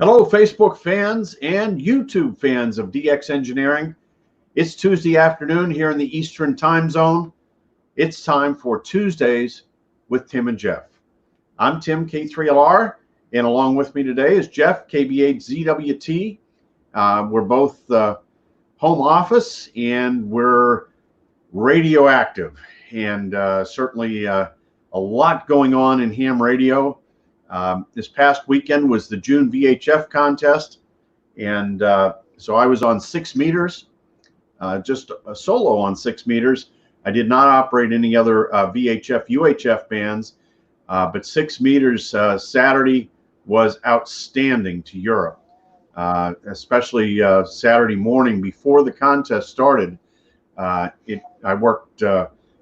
Hello, Facebook fans and YouTube fans of DX Engineering. It's Tuesday afternoon here in the Eastern Time Zone. It's time for Tuesdays with Tim and Jeff. I'm Tim, K3LR, and along with me today is Jeff, KB8ZWT. We're both home office and we're radioactive, and certainly a lot going on in ham radio. This past weekend was the June VHF contest, and so I was on 6 meters, just a solo on 6 meters. I did not operate any other VHF, UHF bands, but 6 meters Saturday was outstanding to Europe, especially Saturday morning before the contest started. I worked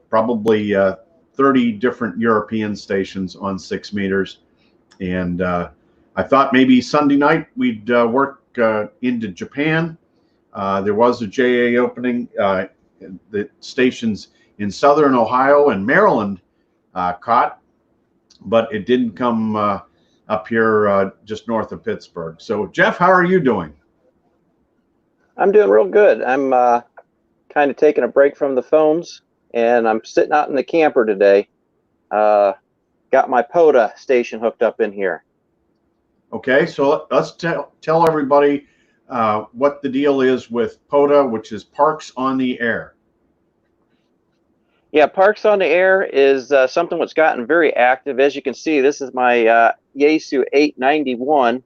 probably 30 different European stations on 6 meters. And I thought maybe Sunday night we'd work into Japan. There was a JA opening. The stations in Southern Ohio and Maryland caught, but it didn't come up here just north of Pittsburgh. So, Jeff, how are you doing? I'm doing real good. I'm kind of taking a break from the phones, and I'm sitting out in the camper today. Got my POTA station hooked up in here. Okay, so let's tell everybody what the deal is with POTA, which is Parks on the Air. Yeah, Parks on the Air is something that's gotten very active. As you can see, this is my Yaesu 891.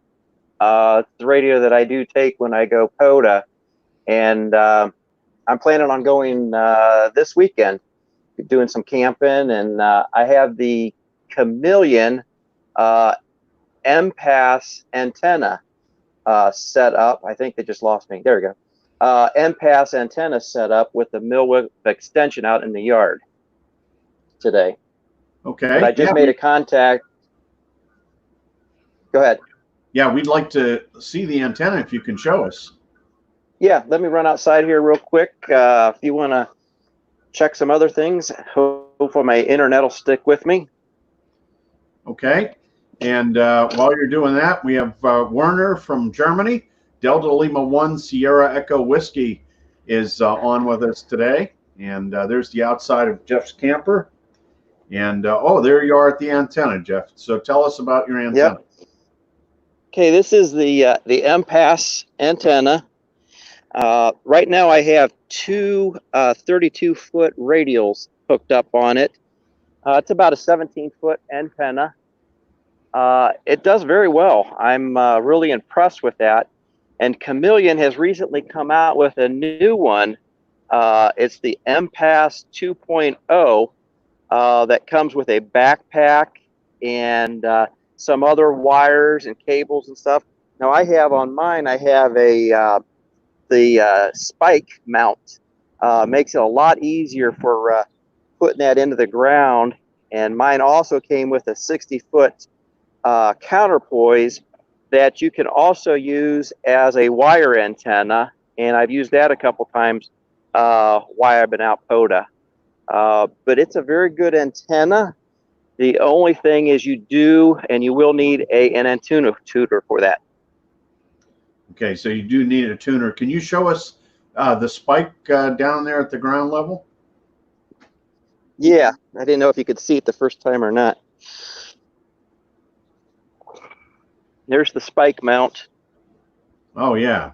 It's the radio that I do take when I go POTA, and I'm planning on going this weekend, doing some camping, and I have the Chameleon M-Pass antenna set up. I think they just lost me. There we go. M-Pass antenna set up with the millwhip extension out in the yard today. Okay. And I just made a contact. Go ahead. Yeah, we'd like to see the antenna if you can show us. Yeah, let me run outside here real quick. If you want to check some other things, hopefully my internet will stick with me. Okay, and while you're doing that, we have Werner from Germany. Delta Lima 1 Sierra Echo Whiskey is on with us today. And there's the outside of Jeff's camper. And oh, there you are at the antenna, Jeff. So tell us about your antenna. Yep. Okay, this is the M-Pass antenna. Right now I have two 32-foot radials hooked up on it. It's about a 17-foot antenna. It does very well. I'm really impressed with that. And Chameleon has recently come out with a new one. It's the M-Pass 2.0 that comes with a backpack and some other wires and cables and stuff. Now I have on mine, I have the spike mount. Makes it a lot easier for putting that into the ground, and mine also came with a 60-foot counterpoise that you can also use as a wire antenna, and I've used that a couple times while I've been out POTA. But it's a very good antenna. The only thing is you do and you will need an antenna tuner for that. Okay, so you do need a tuner. Can you show us the spike down there at the ground level? Yeah, I didn't know if you could see it the first time or not. There's the spike mount. Oh, yeah.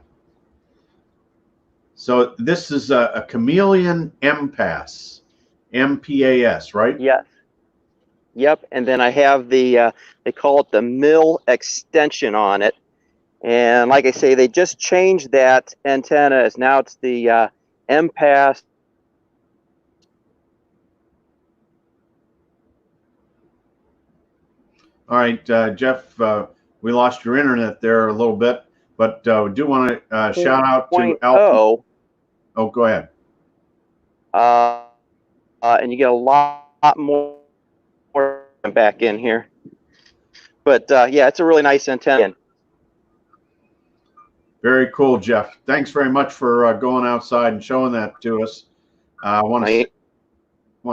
So this is a Chameleon M-Pass, M-P-A-S, right? Yes. Yep, and then I have the, they call it the mill extension on it. And like I say, they just changed that antenna. As now it's the M-Pass. All right, Jeff, we lost your internet there a little bit, but we do want to shout out to Alpha. Oh, go ahead. And you get a lot more back in here. But yeah, it's a really nice antenna. Very cool, Jeff. Thanks very much for going outside and showing that to us. I want to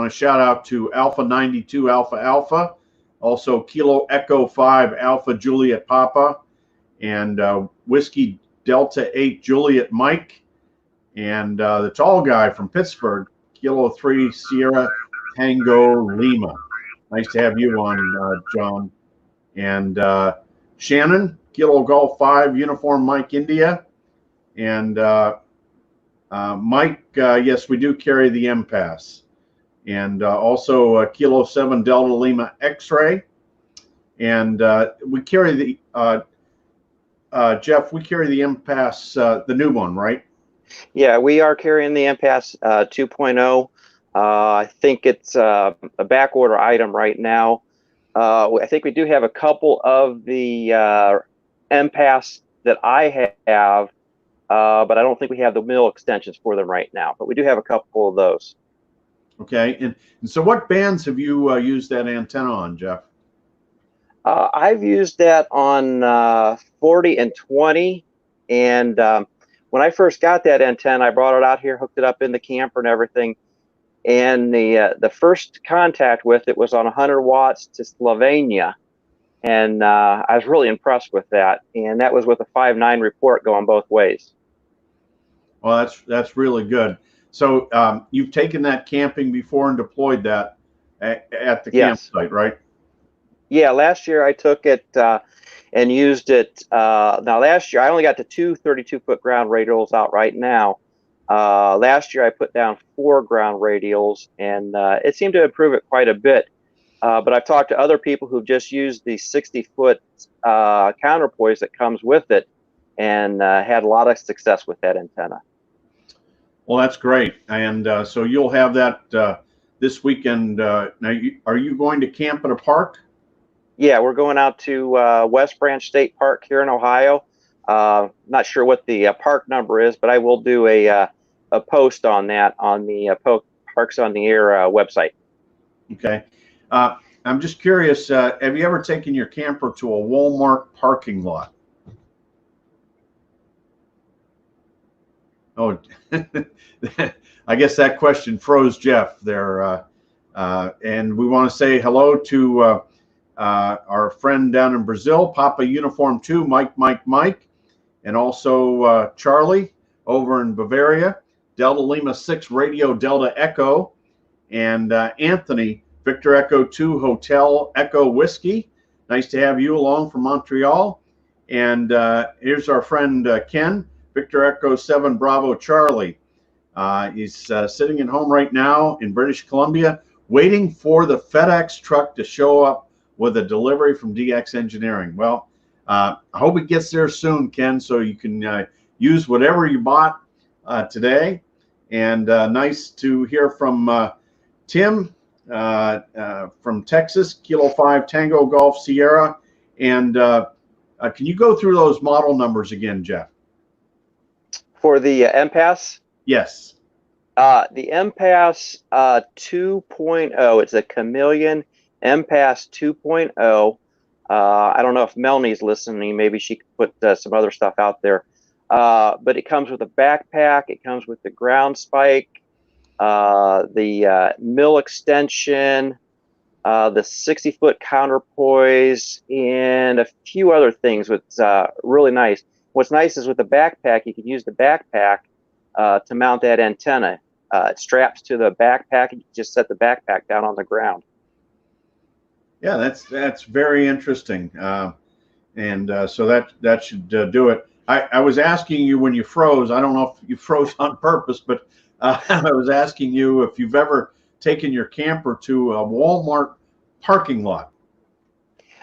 shout out to Alpha 92 Alpha Alpha, also Kilo Echo 5 Alpha Juliet Papa, and Whiskey Delta 8 Juliet Mike, and the tall guy from Pittsburgh, Kilo 3 Sierra Tango Lima. Nice to have you on, John. And Shannon, Kilo Golf 5 Uniform Mike India. And Mike, yes, we do carry the M-Pass. And also Kilo 7 Delta Lima X-Ray. And we carry the, Jeff, we carry the M-Pass, the new one, right? Yeah, we are carrying the M-Pass 2.0. I think it's a back order item right now. I think we do have a couple of the M-Pass that I have, but I don't think we have the mill extensions for them right now. But we do have a couple of those. Okay, and so what bands have you used that antenna on, Jeff? I've used that on 40 and 20, and when I first got that antenna, I brought it out here, hooked it up in the camper and everything. And the first contact with it was on 100 watts to Slovenia, and I was really impressed with that. And that was with a 5.9 report going both ways. Well, that's really good. So you've taken that camping before and deployed that at the campsite, right? Yeah, last year I took it and used it. Now last year I only got the two 32-foot ground radials out right now. Last year I put down 4 ground radials, and it seemed to improve it quite a bit. But I've talked to other people who've just used the 60-foot counterpoise that comes with it, and had a lot of success with that antenna. Well, that's great. And so you'll have that this weekend. Now, are you going to camp at a park? Yeah, we're going out to West Branch State Park here in Ohio. Not sure what the park number is, but I will do a post on that on the Parks on the Air website. Okay. I'm just curious, have you ever taken your camper to a Walmart parking lot? Oh, I guess that question froze Jeff there. And we want to say hello to our friend down in Brazil, Papa Uniform 2, Mike, and also Charlie over in Bavaria, Delta Lima 6 Radio Delta Echo, and Anthony, Victor Echo 2 Hotel Echo Whiskey. Nice to have you along from Montreal. And here's our friend Ken, Victor Echo 7 Bravo Charlie. He's sitting at home right now in British Columbia, waiting for the FedEx truck to show up with a delivery from DX Engineering. Well, I hope it gets there soon, Ken, so you can use whatever you bought today. And nice to hear from Tim from Texas, Kilo 5 Tango Golf Sierra. And can you go through those model numbers again, Jeff? For the M-Pass? Yes. The M-Pass 2.0, it's a Chameleon M-Pass 2.0. I don't know if Melanie's listening. Maybe she could put some other stuff out there. But it comes with a backpack. It comes with the ground spike, the mill extension, the 60-foot counterpoise, and a few other things. What's really nice. What's nice is with the backpack, you can use the backpack to mount that antenna. It straps to the backpack, and you just set the backpack down on the ground. Yeah, that's very interesting, and so that should do it. I was asking you when you froze. I don't know if you froze on purpose, but I was asking you if you've ever taken your camper to a Walmart parking lot.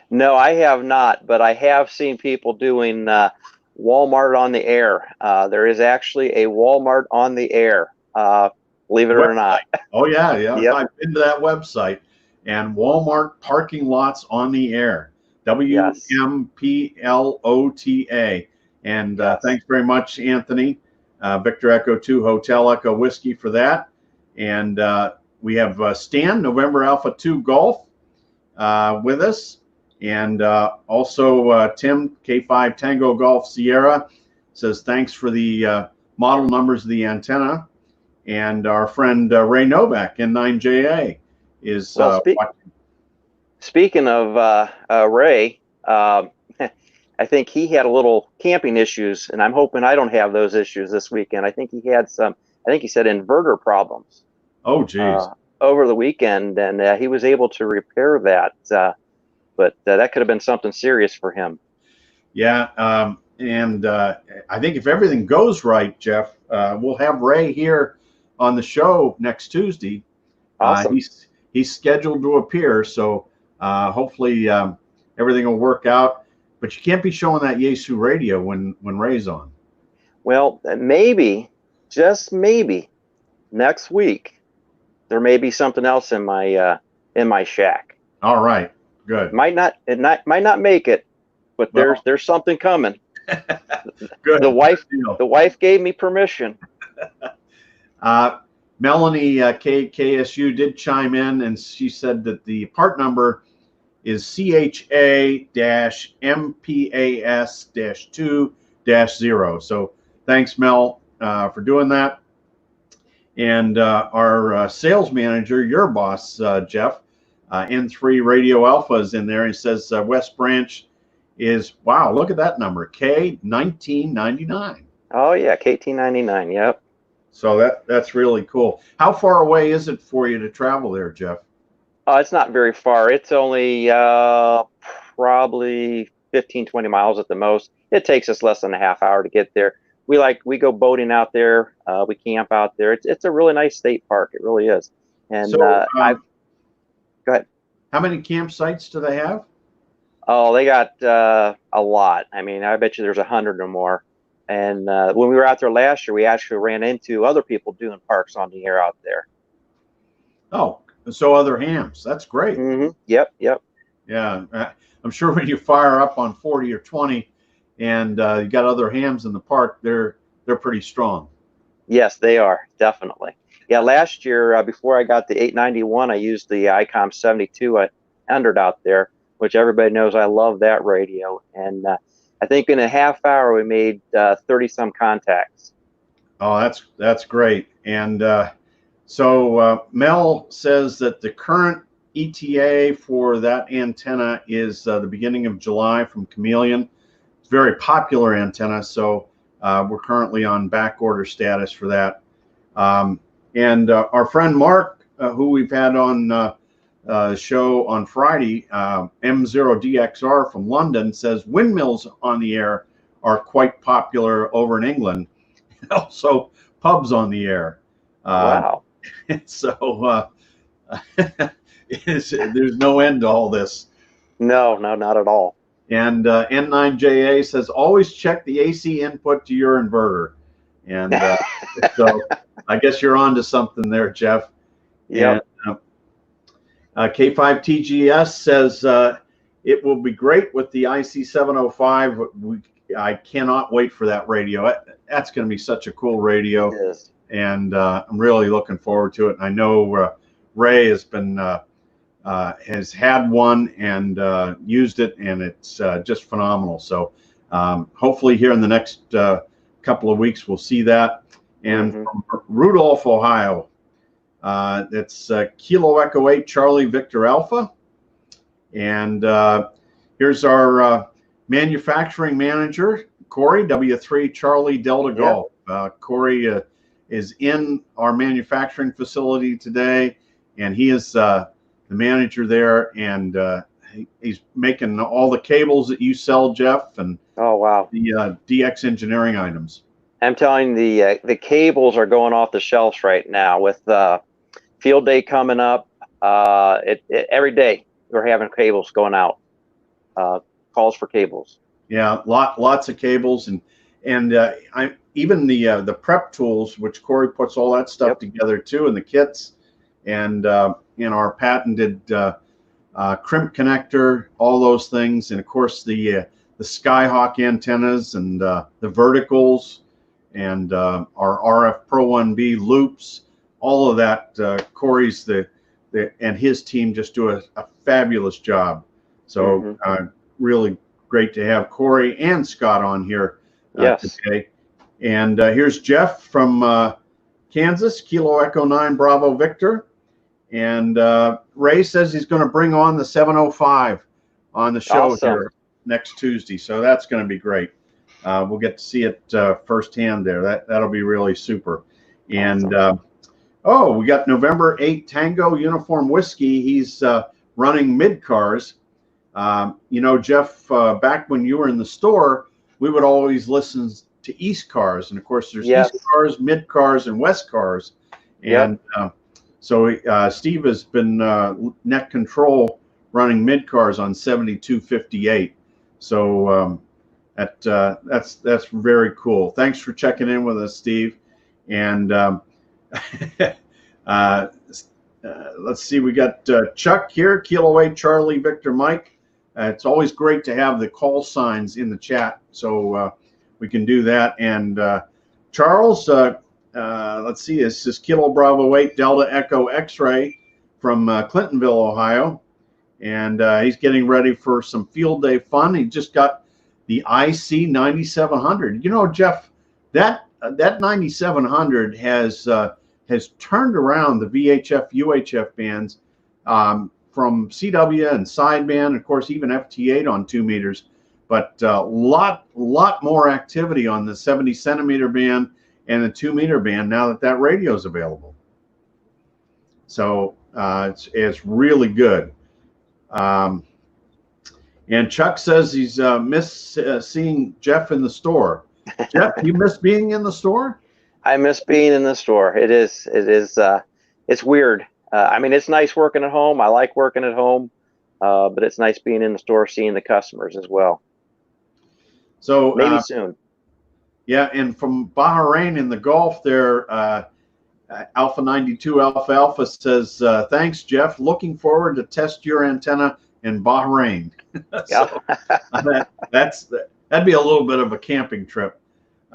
No, I have not, but I have seen people doing Walmart on the air. There is actually a Walmart on the air, believe it or not. Oh yeah. Yep. I've been to that website, and Walmart parking lots on the air. WMPLOTA. And thanks very much, Anthony, Victor Echo 2 Hotel Echo Whiskey for that. And we have Stan, November Alpha 2 Golf with us. And also Tim, K5 Tango Golf Sierra, says thanks for the model numbers of the antenna. And our friend Ray Novak, N9JA, is watching. Speaking of Ray, I think he had a little camping issues, and I'm hoping I don't have those issues this weekend. I think he had some, I think he said inverter problems. Oh, geez. Over the weekend, and he was able to repair that. But that could have been something serious for him. Yeah, and I think if everything goes right, Jeff, we'll have Ray here on the show next Tuesday. Awesome. He's scheduled to appear, so hopefully everything will work out. But you can't be showing that Yaesu radio when Ray's on. Well, maybe, just maybe, next week there may be something else in my shack. All right, good. Might not make it, but there's something coming. Good. The wife gave me permission. Melanie KSU did chime in, and she said that the part number is CHA-MPAS-2-0. So thanks, Mel, for doing that. And our sales manager, your boss, Jeff, N3 Radio Alpha is in there. He says West Branch is, wow, look at that number, K1999. Oh, yeah, K1999, yep. So that's really cool. How far away is it for you to travel there, Jeff? It's not very far. It's only probably 15, 20 miles at the most. It takes us less than a half hour to get there. We go boating out there. We camp out there. It's a really nice state park. It really is. And so, go ahead. How many campsites do they have? Oh, they got a lot. I mean, I bet you there's 100 or more. And when we were out there last year, we actually ran into other people doing parks on the air out there. Oh, so other hams. That's great. Mm-hmm. Yep. Yeah, I'm sure when you fire up on 40 or 20 and you got other hams in the park, they're pretty strong. Yes, they are, definitely. Yeah, last year, before I got the 891, I used the ICOM 7200 out there, which everybody knows I love that radio. And I think in a half hour, we made 30-some contacts. Oh, that's great. And so Mel says that the current ETA for that antenna is the beginning of July from Chameleon. It's a very popular antenna, so we're currently on back order status for that. And our friend Mark, who we've had on the show on Friday, M0DXR from London, says windmills on the air are quite popular over in England. Also, pubs on the air. Wow. So there's no end to all this. No, not at all. And N9JA says always check the AC input to your inverter. And so I guess you're on to something there, Jeff. Yeah. K5TGS says it will be great with the IC705. I cannot wait for that radio. That's going to be such a cool radio. It is. And I'm really looking forward to it. And I know Ray has been has had one and used it, and it's just phenomenal. So hopefully here in the next couple of weeks we'll see that. And from Rudolph, Ohio, it's Kilo Echo 8 Charlie Victor Alpha. And here's our manufacturing manager, Corey, W3 Charlie Delta Golf. Corey is in our manufacturing facility today, and he is the manager there, and he's making all the cables that you sell, Jeff, and oh wow, the DX engineering items. I'm telling you, the cables are going off the shelves right now with field day coming up. Every day we're having cables going out, calls for cables. Yeah, lots of cables, and even the prep tools, which Corey puts all that stuff together too, and the kits, and in our patented crimp connector, all those things, and of course the Skyhawk antennas and the verticals, and our RF Pro 1B loops, all of that. Corey's and his team just do a fabulous job. So really great to have Corey and Scott on here today. And here's Jeff from Kansas, Kilo Echo 9 Bravo Victor. And Ray says he's going to bring on the 705 on the show here. next Tuesday, so that's going to be great. We'll get to see it firsthand there. That'll be really super. And oh, we got November 8 Tango Uniform Whiskey. He's running mid cars. You know, Jeff, back when you were in the store, we would always listen to East cars, and of course there's East cars, mid cars, and West cars. And so Steve has been net control running mid cars on 7258. So that's very cool. Thanks for checking in with us, Steve. And let's see, we got Chuck here, Kilo 8 Charlie Victor Mike. It's always great to have the call signs in the chat, so we can do that. And Charles, let's see, this is Kilo Bravo 8 Delta Echo X-Ray from Clintonville, Ohio. And he's getting ready for some field day fun. He just got the IC 9700. You know, Jeff, that 9700 has turned around the VHF UHF bands from CW and sideband, of course, even FT8 on 2 meters, but lot more activity on the 70 centimeter band and the 2 meter band now that radio is available. So it's really good. And Chuck says he's missed seeing Jeff in the store. Jeff, you miss being in the store? I miss being in the store. It's weird. I mean, it's nice working at home. I like working at home, but it's nice being in the store, seeing the customers as well. So maybe soon. Yeah, and from Bahrain in the Gulf there, Alpha 92 Alpha Alpha says, thanks, Jeff. Looking forward to test your antenna in Bahrain. So, that'd be a little bit of a camping trip.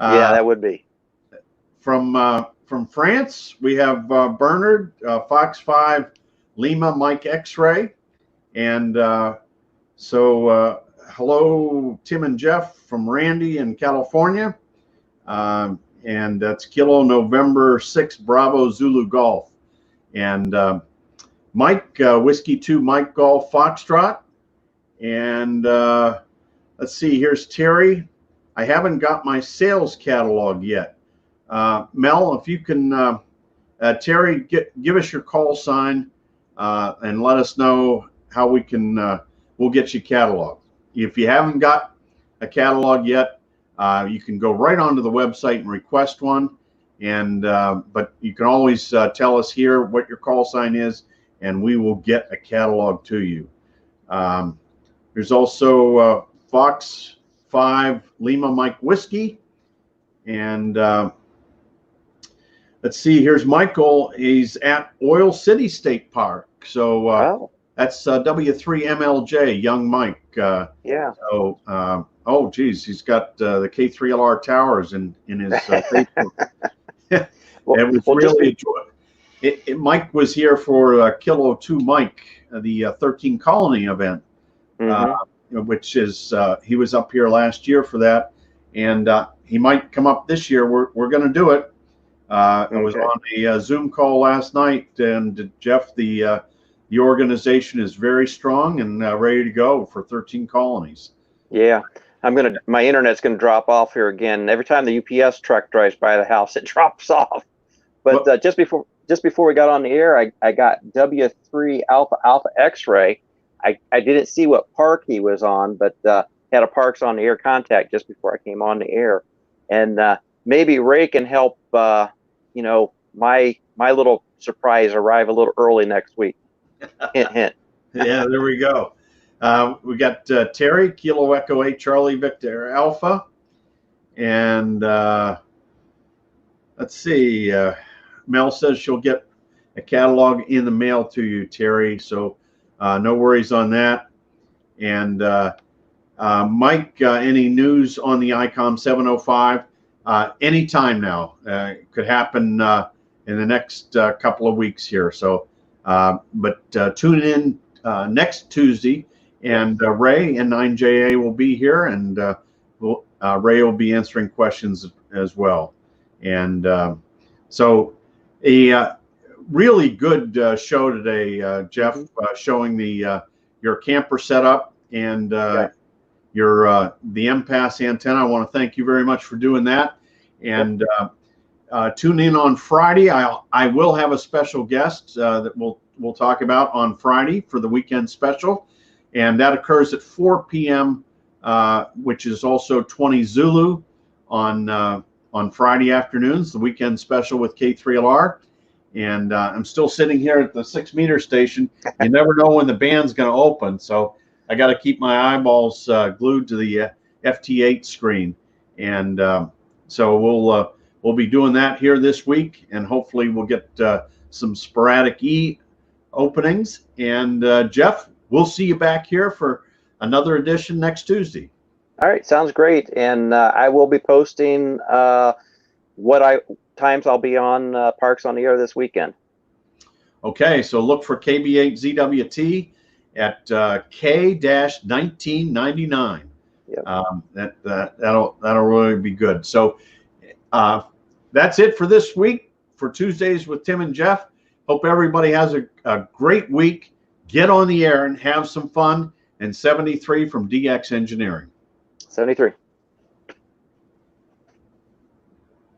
Yeah, that would be. From France, we have Bernard, Fox 5 Lima Mike X-Ray. And so hello, Tim and Jeff from Randy in California. And that's Kilo November 6 Bravo Zulu Golf. And Mike, Whiskey 2 Mike Golf Foxtrot. And let's see, here's Terry. I haven't got my sales catalog yet. Mel, if you can, Terry, give us your call sign and let us know how we can, we'll get you catalog. If you haven't got a catalog yet, you can go right onto the website and request one. And but you can always tell us here what your call sign is, and we will get a catalog to you. There's also Fox 5 Lima Mike Whiskey. And let's see, here's Michael. He's at Oil City State Park. So that's W3MLJ, young Mike. Yeah. So, oh, geez, he's got the K3LR towers in his Facebook. Well, it was really enjoyable. Mike was here for Kilo 2 Mike, the 13 Colony event, which is, he was up here last year for that. And he might come up this year. We're going to do it. It was on a Zoom call last night, and Jeff, the organization is very strong and ready to go for 13 colonies. Yeah, my internet's gonna drop off here again. Every time the UPS truck drives by the house, it drops off. But just before we got on the air, I got W3 Alpha Alpha X-Ray. I didn't see what park he was on, but had a parks on the air contact just before I came on the air, and maybe Ray can help. You know, my little surprise arrive a little early next week. Hint, hint. Yeah, there we go. We got Terry, Kilo Echo 8 Charlie Victor Alpha. And let's see, Mel says she'll get a catalog in the mail to you, Terry. So no worries on that. And Mike, any news on the ICOM 705? Anytime now. It could happen in the next couple of weeks here. So, but tune in next Tuesday, and Ray and 9JA will be here, and Ray will be answering questions as well. And so a really good show today, Jeff, showing the your camper setup and the MPass antenna. I want to thank you very much for doing that. And tune in on Friday. I will have a special guest that we'll talk about on Friday for the weekend special, and that occurs at 4 p.m., which is also 20 Zulu on Friday afternoons, the weekend special with K3LR. And I'm still sitting here at the 6 meter station. You never know when the band's going to open, so I got to keep my eyeballs glued to the FT8 screen. And so we'll be doing that here this week, and hopefully we'll get some sporadic openings. And Jeff, we'll see you back here for another edition next Tuesday. All right, sounds great. And I will be posting times I'll be on Parks on the Air this weekend. Okay, so look for KB8ZWT at K-1999. Yep. That'll really be good. So that's it for this week for Tuesdays with Tim and Jeff. Hope everybody has a great week. Get on the air and have some fun. And 73 from DX Engineering. 73.